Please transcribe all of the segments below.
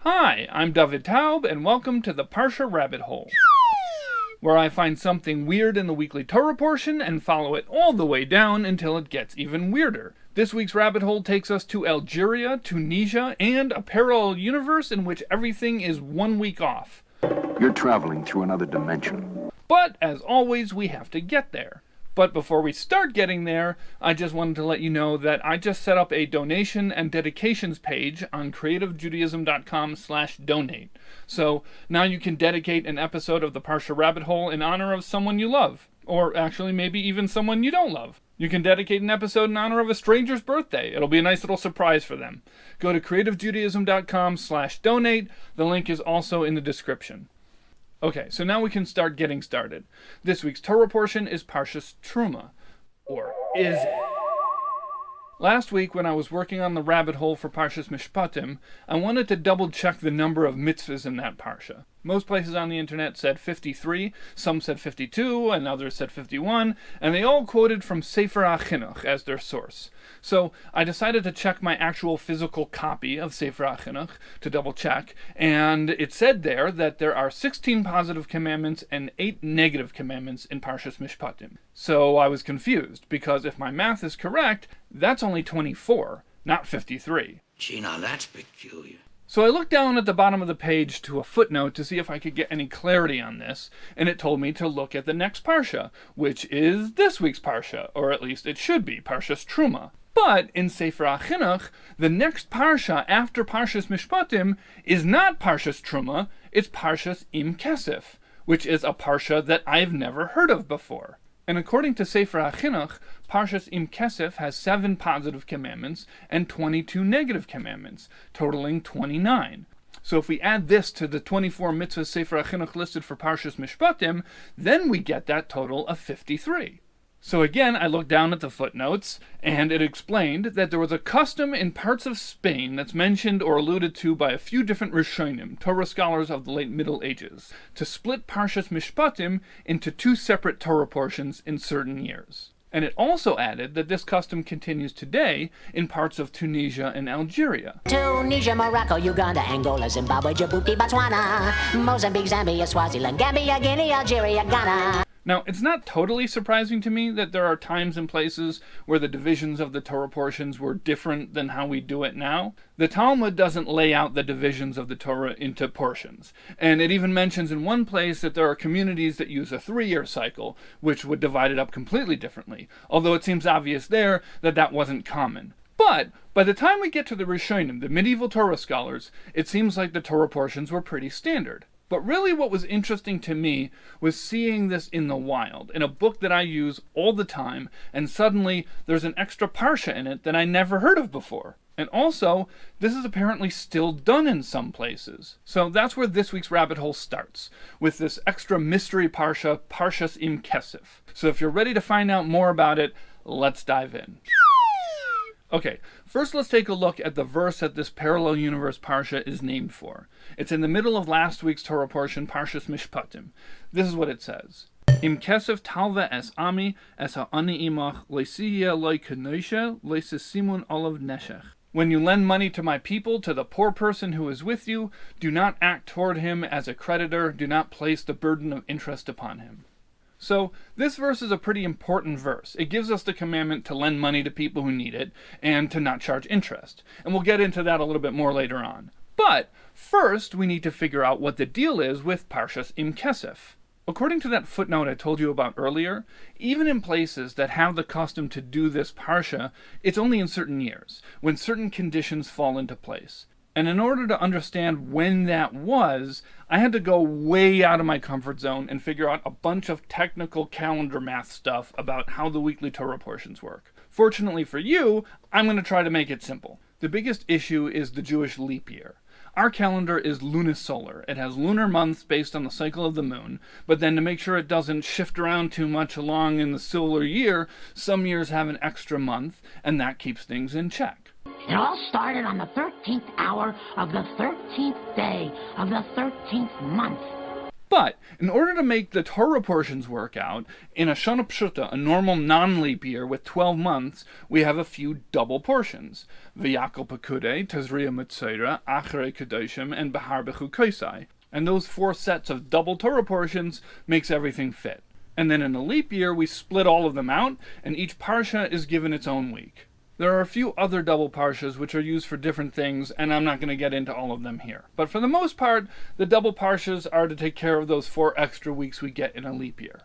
Hi, I'm David Taub, and welcome to the Parshah Rabbit Hole, where I find something weird in the weekly Torah portion and follow it all the way down until it gets even weirder. This week's rabbit hole takes us to Algeria, Tunisia, and a parallel universe in which everything is 1 week off. You're traveling through another dimension. But, as always, we have to get there. But before we start getting there, I just wanted to let you know that I just set up a donation and dedications page on creativejudaism.com/donate. So now you can dedicate an episode of the Parshah Rabbit Hole in honor of someone you love. Or actually maybe even someone you don't love. You can dedicate an episode in honor of a stranger's birthday. It'll be a nice little surprise for them. Go to creativejudaism.com/donate. The link is also in the description. Okay, so now we can start getting started. This week's Torah portion is Parshas Terumah. Or is it? Last week, when I was working on the rabbit hole for Parshas Mishpatim, I wanted to double-check the number of mitzvahs in that parsha. Most places on the internet said 53, some said 52, and others said 51, and they all quoted from Sefer HaChinuch as their source. So I decided to check my actual physical copy of Sefer HaChinuch to double-check, and it said there that there are 16 positive commandments and 8 negative commandments in Parshas Mishpatim. So I was confused, because if my math is correct, that's only 24, not 53. Gee, now that's peculiar. So I looked down at the bottom of the page to a footnote to see if I could get any clarity on this, and it told me to look at the next Parsha, which is this week's Parsha, or at least it should be, Parshas Terumah. But in Sefer HaChinuch, the next Parsha after Parshas Mishpatim is not Parshas Terumah, it's Parshas Im Kesef, which is a Parsha that I've never heard of before. And according to Sefer HaChinuch, Parshas Im Kesef has 7 positive commandments and 22 negative commandments, totaling 29. So if we add this to the 24 mitzvahs Sefer HaChinuch listed for Parshas Mishpatim, then we get that total of 53. So again, I looked down at the footnotes, and it explained that there was a custom in parts of Spain that's mentioned or alluded to by a few different Rishonim, Torah scholars of the late Middle Ages, to split Parshas Mishpatim into 2 separate Torah portions in certain years. And it also added that this custom continues today in parts of Tunisia and Algeria. Tunisia, Morocco, Uganda, Angola, Zimbabwe, Djibouti, Botswana, Mozambique, Zambia, Swaziland, Gambia, Guinea, Algeria, Ghana. Now, it's not totally surprising to me that there are times and places where the divisions of the Torah portions were different than how we do it now. The Talmud doesn't lay out the divisions of the Torah into portions, and it even mentions in one place that there are communities that use a 3-year cycle, which would divide it up completely differently, although it seems obvious there that that wasn't common. But by the time we get to the Rishonim, the medieval Torah scholars, it seems like the Torah portions were pretty standard. But really what was interesting to me was seeing this in the wild, in a book that I use all the time, and suddenly there's an extra parsha in it that I never heard of before. And also, this is apparently still done in some places. So that's where this week's rabbit hole starts, with this extra mystery parsha, Parshas Im Kesef. So if you're ready to find out more about it, let's dive in. Okay, first let's take a look at the verse that this parallel universe Parsha is named for. It's in the middle of last week's Torah portion, Parshas Mishpatim. This is what it says. Im kesef talva es ami es ha'ani imach le'siyeh loy k'noishe le'sesimun olav neshech. When you lend money to my people, to the poor person who is with you, do not act toward him as a creditor, do not place the burden of interest upon him. So, this verse is a pretty important verse. It gives us the commandment to lend money to people who need it, and to not charge interest. And we'll get into that a little bit more later on. But, first, we need to figure out what the deal is with Parshas Im Kesef. According to that footnote I told you about earlier, even in places that have the custom to do this Parsha, it's only in certain years, when certain conditions fall into place. And in order to understand when that was, I had to go way out of my comfort zone and figure out a bunch of technical calendar math stuff about how the weekly Torah portions work. Fortunately for you, I'm going to try to make it simple. The biggest issue is the Jewish leap year. Our calendar is lunisolar. It has lunar months based on the cycle of the moon, but then to make sure it doesn't shift around too much along in the solar year, some years have an extra month, and that keeps things in check. It all started on the 13th hour of the 13th day of the 13th month. But in order to make the Torah portions work out, in a Shana Pshuta, a normal non-leap year with 12 months, we have a few double portions. V'yakol Pekude, Tazriya Mitzayra, Achrei Kedoshim, and Behar Bechu Koisai. And those 4 sets of double Torah portions makes everything fit. And then in a leap year, we split all of them out, and each Parsha is given its own week. There are a few other double Parshas which are used for different things, and I'm not going to get into all of them here. But for the most part, the double Parshas are to take care of those 4 extra weeks we get in a leap year.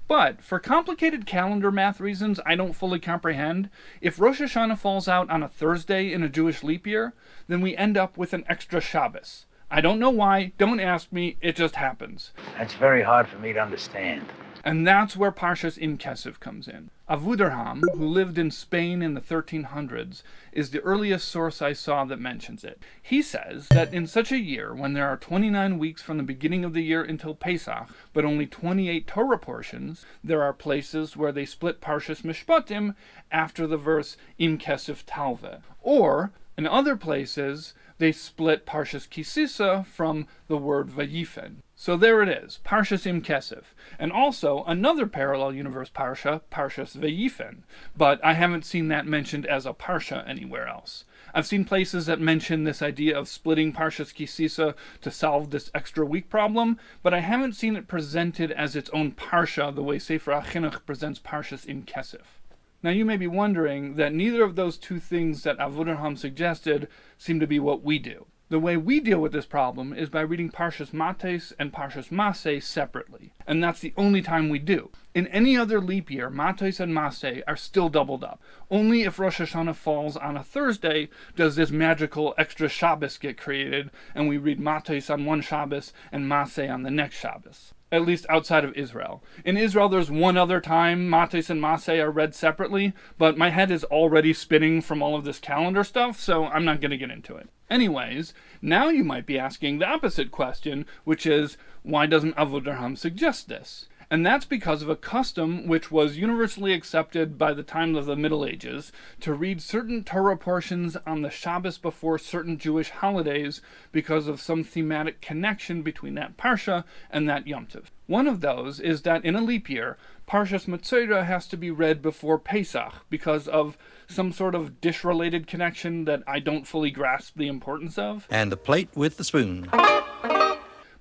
But for complicated calendar math reasons I don't fully comprehend, if Rosh Hashanah falls out on a Thursday in a Jewish leap year, then we end up with an extra Shabbos. I don't know why, don't ask me, it just happens. That's very hard for me to understand. And that's where Parshas Im Kesef comes in. Avudarham, who lived in Spain in the 1300s, is the earliest source I saw that mentions it. He says that in such a year, when there are 29 weeks from the beginning of the year until Pesach, but only 28 Torah portions, there are places where they split Parshas Mishpatim after the verse Im Kesef Talve. Or, in other places, they split Parshas Kisisa from the word Vayifen. So there it is, Parshas Im Kesef, and also another parallel universe Parsha, Parshas Vayifen, but I haven't seen that mentioned as a Parsha anywhere else. I've seen places that mention this idea of splitting Parshas Kisisa to solve this extra week problem, but I haven't seen it presented as its own Parsha the way Sefer HaChinuch presents Parshas Im Kesef. Now you may be wondering that neither of those two things that Avudarham suggested seem to be what we do. The way we deal with this problem is by reading Parshas Mates and Parshas Maseh separately, and that's the only time we do. In any other leap year, Mates and Maseh are still doubled up. Only if Rosh Hashanah falls on a Thursday does this magical extra Shabbos get created, and we read Mates on one Shabbos and Maseh on the next Shabbos. At least outside of Israel. In Israel, there's one other time Mates and Maseh are read separately, but my head is already spinning from all of this calendar stuff, so I'm not going to get into it. Anyways, now you might be asking the opposite question, which is, why doesn't Avudarham suggest this? And that's because of a custom which was universally accepted by the time of the Middle Ages to read certain Torah portions on the Shabbos before certain Jewish holidays because of some thematic connection between that Parsha and that Yom Tov. One of those is that in a leap year, Parshas Metzora has to be read before Pesach because of some sort of dish-related connection that I don't fully grasp the importance of. And the plate with the spoon.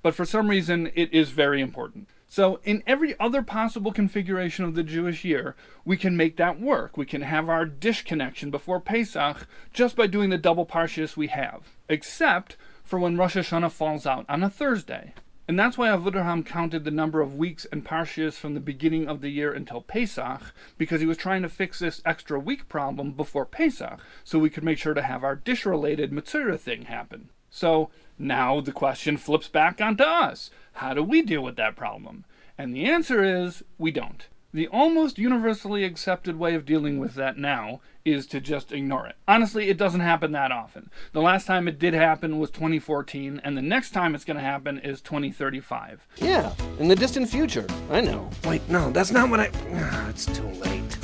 But for some reason, it is very important. So in every other possible configuration of the Jewish year, we can make that work. We can have our dish connection before Pesach just by doing the double Parshas we have. Except for when Rosh Hashanah falls out on a Thursday. And that's why Avudarham counted the number of weeks and Parshas from the beginning of the year until Pesach, because he was trying to fix this extra week problem before Pesach, so we could make sure to have our dish-related Metzora thing happen. So now the question flips back onto us. How do we deal with that problem? And the answer is, we don't. The almost universally accepted way of dealing with that now is to just ignore it. Honestly, it doesn't happen that often. The last time it did happen was 2014, and the next time it's going to happen is 2035. Yeah, in the distant future. I know. Wait, no, that's not what it's too late.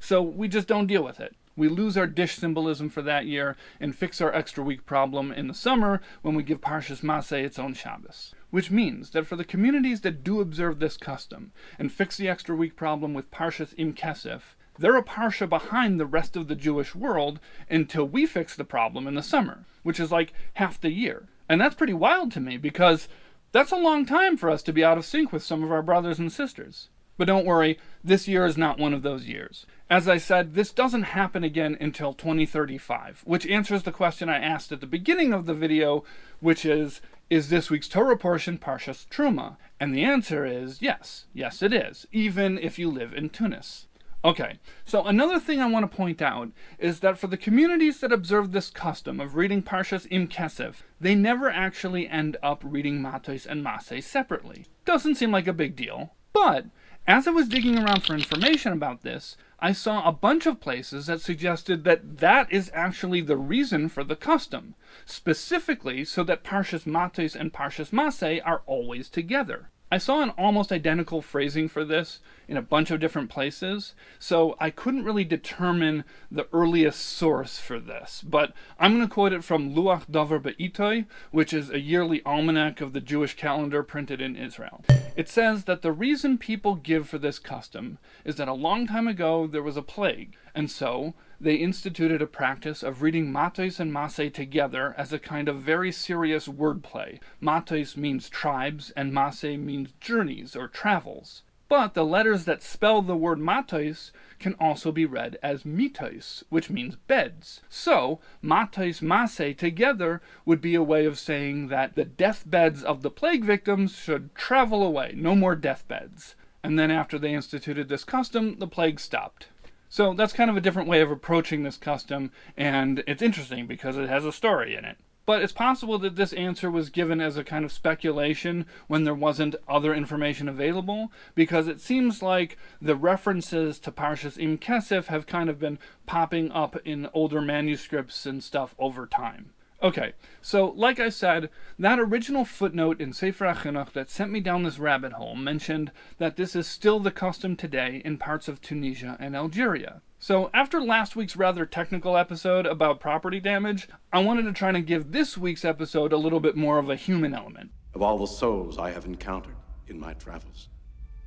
So we just don't deal with it. We lose our dish symbolism for that year and fix our extra week problem in the summer when we give Parshas Maseh its own Shabbos. Which means that for the communities that do observe this custom and fix the extra week problem with Parshas Im Kesef, they're a Parsha behind the rest of the Jewish world until we fix the problem in the summer, which is like half the year. And that's pretty wild to me because that's a long time for us to be out of sync with some of our brothers and sisters. But don't worry, this year is not one of those years. As I said, this doesn't happen again until 2035, which answers the question I asked at the beginning of the video, which is this week's Torah portion Parshas Terumah? And the answer is yes. Yes, it is, even if you live in Tunis. Okay, so another thing I want to point out is that for the communities that observe this custom of reading Parshas Im Kesef, they never actually end up reading Matos and Maseh separately. Doesn't seem like a big deal, but as I was digging around for information about this, I saw a bunch of places that suggested that that is actually the reason for the custom, specifically so that Parshas Matos and Parshas Maseh are always together. I saw an almost identical phrasing for this in a bunch of different places, so I couldn't really determine the earliest source for this, but I'm going to quote it from Luach Davar Be'itoy, which is a yearly almanac of the Jewish calendar printed in Israel. It says that the reason people give for this custom is that a long time ago there was a plague, and so they instituted a practice of reading matos and maseh together as a kind of very serious wordplay. Matos means tribes, and maseh means journeys or travels. But the letters that spell the word matos can also be read as mitos, which means beds. So, matos maseh together would be a way of saying that the deathbeds of the plague victims should travel away, no more deathbeds. And then after they instituted this custom, the plague stopped. So that's kind of a different way of approaching this custom, and it's interesting because it has a story in it. But it's possible that this answer was given as a kind of speculation when there wasn't other information available, because it seems like the references to Parshas Im Kesef have kind of been popping up in older manuscripts and stuff over time. Okay, so like I said, that original footnote in Sefer HaChinuch that sent me down this rabbit hole mentioned that this is still the custom today in parts of Tunisia and Algeria. So after last week's rather technical episode about property damage, I wanted to try to give this week's episode a little bit more of a human element. Of all the souls I have encountered in my travels,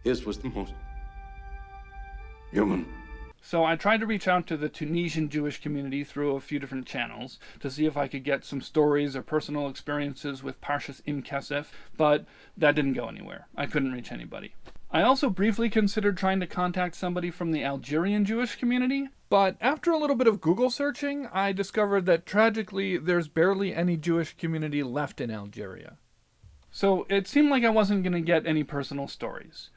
his was the most human. So I tried to reach out to the Tunisian Jewish community through a few different channels to see if I could get some stories or personal experiences with Parshas Im Kesef, but that didn't go anywhere. I couldn't reach anybody. I also briefly considered trying to contact somebody from the Algerian Jewish community, but after a little bit of Google searching, I discovered that tragically there's barely any Jewish community left in Algeria. So it seemed like I wasn't going to get any personal stories.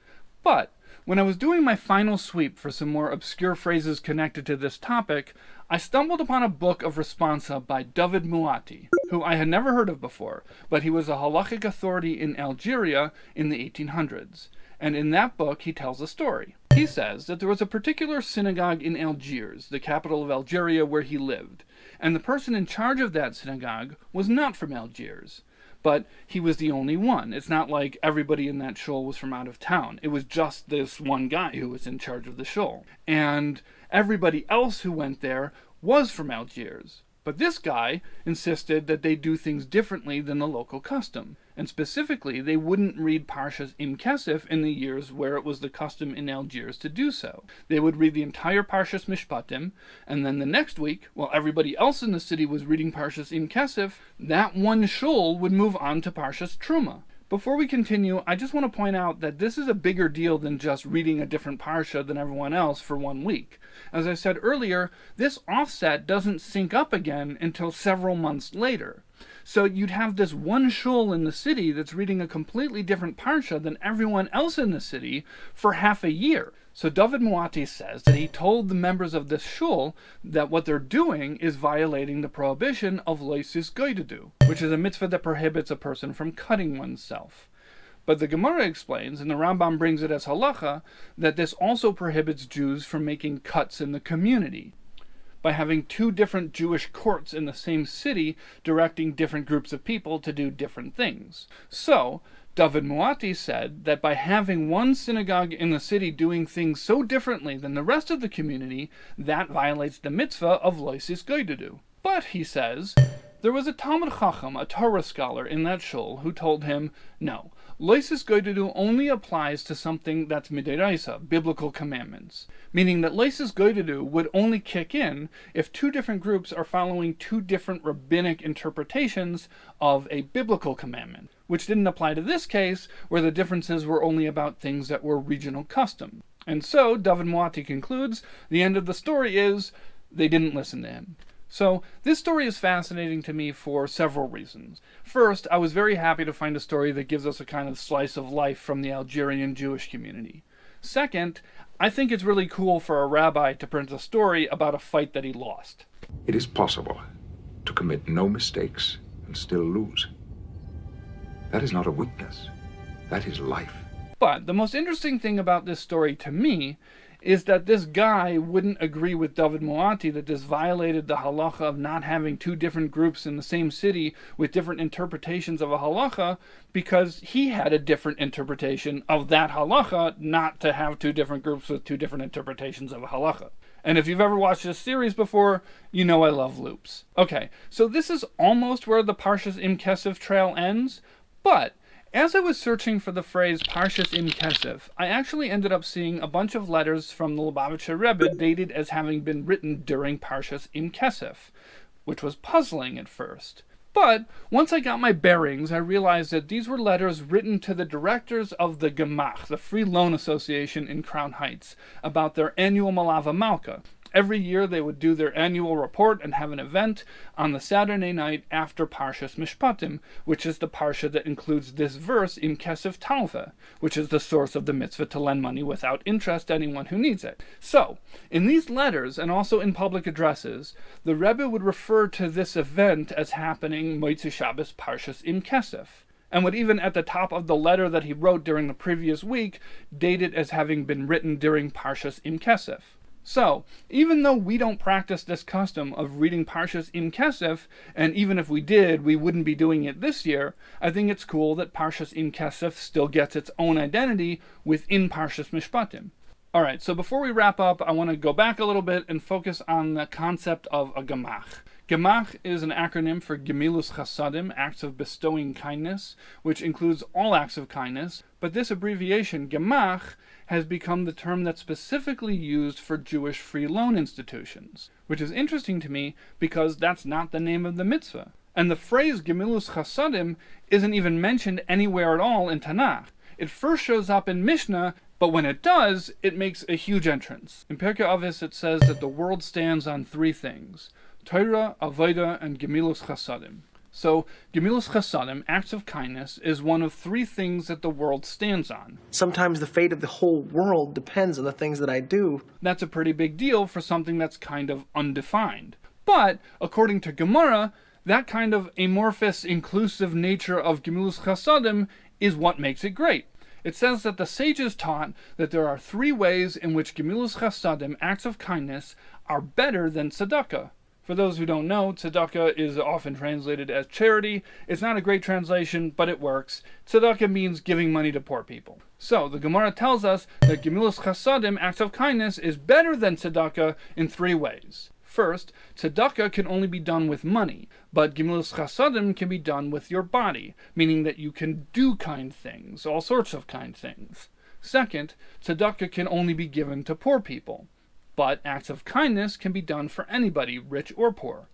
But when I was doing my final sweep for some more obscure phrases connected to this topic, I stumbled upon a book of responsa by David Muati, who I had never heard of before, but he was a halachic authority in Algeria in the 1800s. And in that book, he tells a story. He says that there was a particular synagogue in Algiers, the capital of Algeria, where he lived, and the person in charge of that synagogue was not from Algiers. But he was the only one. It's not like everybody in that shul was from out of town. It was just this one guy who was in charge of the shul. And everybody else who went there was from Algiers. But this guy insisted that they do things differently than the local custom. And specifically, they wouldn't read Parshas Im Kesef in the years where it was the custom in Algiers to do so. They would read the entire Parshas Mishpatim, and then the next week, while everybody else in the city was reading Parshas Im Kesef, that one shul would move on to Parshas Terumah. Before we continue, I just want to point out that this is a bigger deal than just reading a different parsha than everyone else for 1 week. As I said earlier, this offset doesn't sync up again until several months later. So you'd have this one shul in the city that's reading a completely different parsha than everyone else in the city for half a year. So David Muati says that he told the members of this shul that what they're doing is violating the prohibition of loisis goidedu, which is a mitzvah that prohibits a person from cutting oneself. But the Gemara explains, and the Rambam brings it as halacha, that this also prohibits Jews from making cuts in the community, by having two different Jewish courts in the same city directing different groups of people to do different things. So, David Muati said that by having one synagogue in the city doing things so differently than the rest of the community, that violates the mitzvah of loisis goidedu. But, he says, there was a Talmud Chacham, a Torah scholar in that shul, who told him, no, loisis goidedu only applies to something that's midiraisa, biblical commandments. Meaning that loisis goidedu would only kick in if two different groups are following two different rabbinic interpretations of a biblical commandment, which didn't apply to this case, where the differences were only about things that were regional custom. And so, David Muati concludes, the end of the story is, they didn't listen to him. So, this story is fascinating to me for several reasons. First, I was very happy to find a story that gives us a kind of slice of life from the Algerian Jewish community. Second, I think it's really cool for a rabbi to print a story about a fight that he lost. It is possible to commit no mistakes and still lose. That is not a weakness. That is life. But the most interesting thing about this story to me is that this guy wouldn't agree with David Moati that this violated the halacha of not having two different groups in the same city with different interpretations of a halacha, because he had a different interpretation of that halacha, not to have two different groups with two different interpretations of a halacha. And if you've ever watched this series before, you know I love loops. Okay, so this is almost where the Parshas Im Kesef trail ends, but as I was searching for the phrase Parshas Im Kesef, I actually ended up seeing a bunch of letters from the Lubavitcher Rebbe dated as having been written during Parshas Im Kesef, which was puzzling at first. But once I got my bearings, I realized that these were letters written to the directors of the Gemach, the Free Loan Association in Crown Heights, about their annual Malava Malka. Every year they would do their annual report and have an event on the Saturday night after Parshas Mishpatim, which is the Parsha that includes this verse in Kesef Talva, which is the source of the mitzvah to lend money without interest to anyone who needs it. So, in these letters, and also in public addresses, the Rebbe would refer to this event as happening Motzei Shabbos Parshas Im Kesef, and would even at the top of the letter that he wrote during the previous week date it as having been written during Parshas Im Kesef. So, even though we don't practice this custom of reading Parshas Im Kesef, and even if we did, we wouldn't be doing it this year, I think it's cool that Parshas Im Kesef still gets its own identity within Parshas Mishpatim. Alright, so before we wrap up, I want to go back a little bit and focus on the concept of a Gemach. Gemach is an acronym for Gemilus Chasadim, acts of bestowing kindness, which includes all acts of kindness, but this abbreviation, Gemach, has become the term that's specifically used for Jewish free loan institutions, which is interesting to me because that's not the name of the mitzvah. And the phrase Gemilus Chasadim isn't even mentioned anywhere at all in Tanakh. It first shows up in Mishnah, but when it does, it makes a huge entrance. In Pirkei Avos it says that the world stands on three things: Torah, Avodah, and Gemilus Chasadim. So, Gemilus Chasadim, acts of kindness, is one of three things that the world stands on. Sometimes the fate of the whole world depends on the things that I do. That's a pretty big deal for something that's kind of undefined. But, according to Gemara, that kind of amorphous, inclusive nature of Gemilus Chasadim is what makes it great. It says that the sages taught that there are three ways in which Gemilus Chasadim, acts of kindness, are better than tzedakah. For those who don't know, tzedakah is often translated as charity. It's not a great translation, but it works. Tzedakah means giving money to poor people. So, the Gemara tells us that Gemilus Chasadim, acts of kindness, is better than tzedakah in three ways. First, tzedakah can only be done with money, but Gemilus Chasadim can be done with your body, meaning that you can do kind things, all sorts of kind things. Second, tzedakah can only be given to poor people, but acts of kindness can be done for anybody, rich or poor.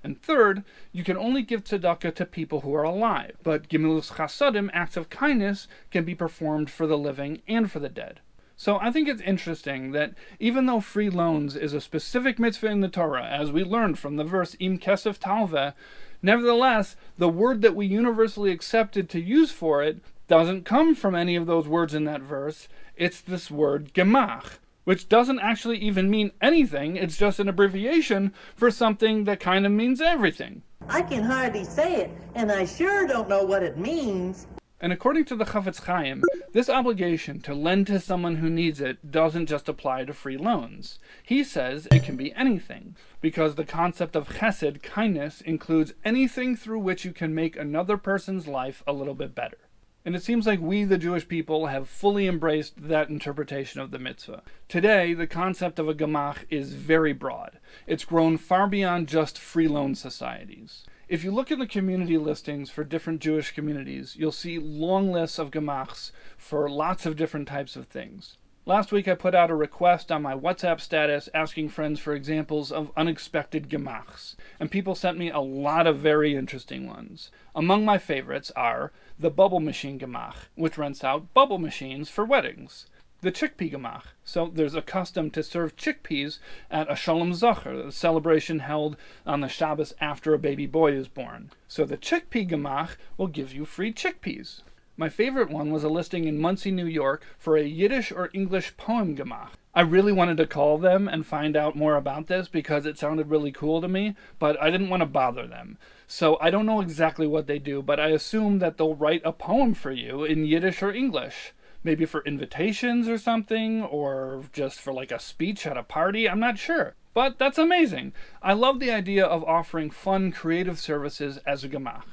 And third, you can only give tzedakah to people who are alive, but Gemilus Chasadim, acts of kindness, can be performed for the living and for the dead. So I think it's interesting that even though free loans is a specific mitzvah in the Torah, as we learned from the verse Im Kesef Talva, nevertheless, the word that we universally accepted to use for it doesn't come from any of those words in that verse. It's this word Gemach, which doesn't actually even mean anything. It's just an abbreviation for something that kind of means everything. I can hardly say it, and I sure don't know what it means. And according to the Chafetz Chaim, this obligation to lend to someone who needs it doesn't just apply to free loans. He says it can be anything, because the concept of chesed, kindness, includes anything through which you can make another person's life a little bit better. And it seems like we, the Jewish people, have fully embraced that interpretation of the mitzvah. Today, the concept of a gemach is very broad. It's grown far beyond just free loan societies. If you look at the community listings for different Jewish communities, you'll see long lists of gemachs for lots of different types of things. Last week I put out a request on my WhatsApp status asking friends for examples of unexpected gemachs, and people sent me a lot of very interesting ones. Among my favorites are the bubble machine gemach, which rents out bubble machines for weddings. The chickpea gemach, so there's a custom to serve chickpeas at a Shalom Zacher, a celebration held on the Shabbos after a baby boy is born. So the chickpea gemach will give you free chickpeas. My favorite one was a listing in Monsey, New York for a Yiddish or English poem gemach. I really wanted to call them and find out more about this because it sounded really cool to me, but I didn't want to bother them. So I don't know exactly what they do, but I assume that they'll write a poem for you in Yiddish or English. Maybe for invitations or something, or just for like a speech at a party, I'm not sure. But that's amazing. I love the idea of offering fun, creative services as a gemach.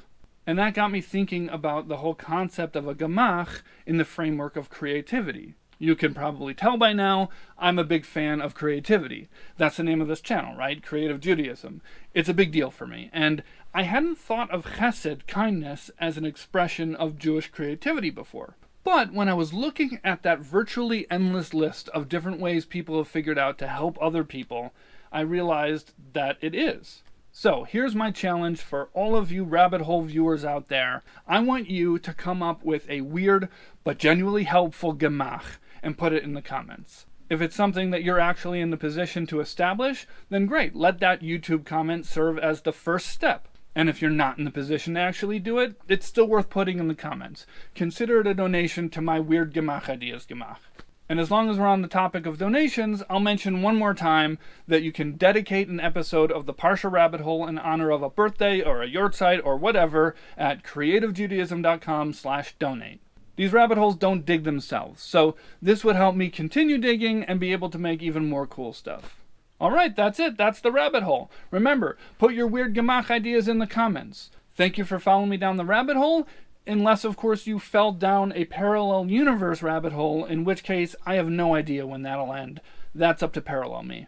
And that got me thinking about the whole concept of a gemach in the framework of creativity. You can probably tell by now, I'm a big fan of creativity. That's the name of this channel, right? Creative Judaism. It's a big deal for me. And I hadn't thought of chesed, kindness, as an expression of Jewish creativity before. But when I was looking at that virtually endless list of different ways people have figured out to help other people, I realized that it is. So here's my challenge for all of you rabbit hole viewers out there. I want you to come up with a weird but genuinely helpful gemach and put it in the comments. If it's something that you're actually in the position to establish, then great, let that YouTube comment serve as the first step. And if you're not in the position to actually do it, it's still worth putting in the comments. Consider it a donation to my weird gemach ideas gemach. And as long as we're on the topic of donations, I'll mention one more time that you can dedicate an episode of the Parshah Rabbit Hole in honor of a birthday or a yortzeit or whatever at creativejudaism.com/donate. These rabbit holes don't dig themselves, so this would help me continue digging and be able to make even more cool stuff. Alright, that's it. That's the rabbit hole. Remember, put your weird gemach ideas in the comments. Thank you for following me down the rabbit hole, unless of course you fell down a parallel universe rabbit hole, in which case I have no idea when that'll end. That's up to Parallel Me.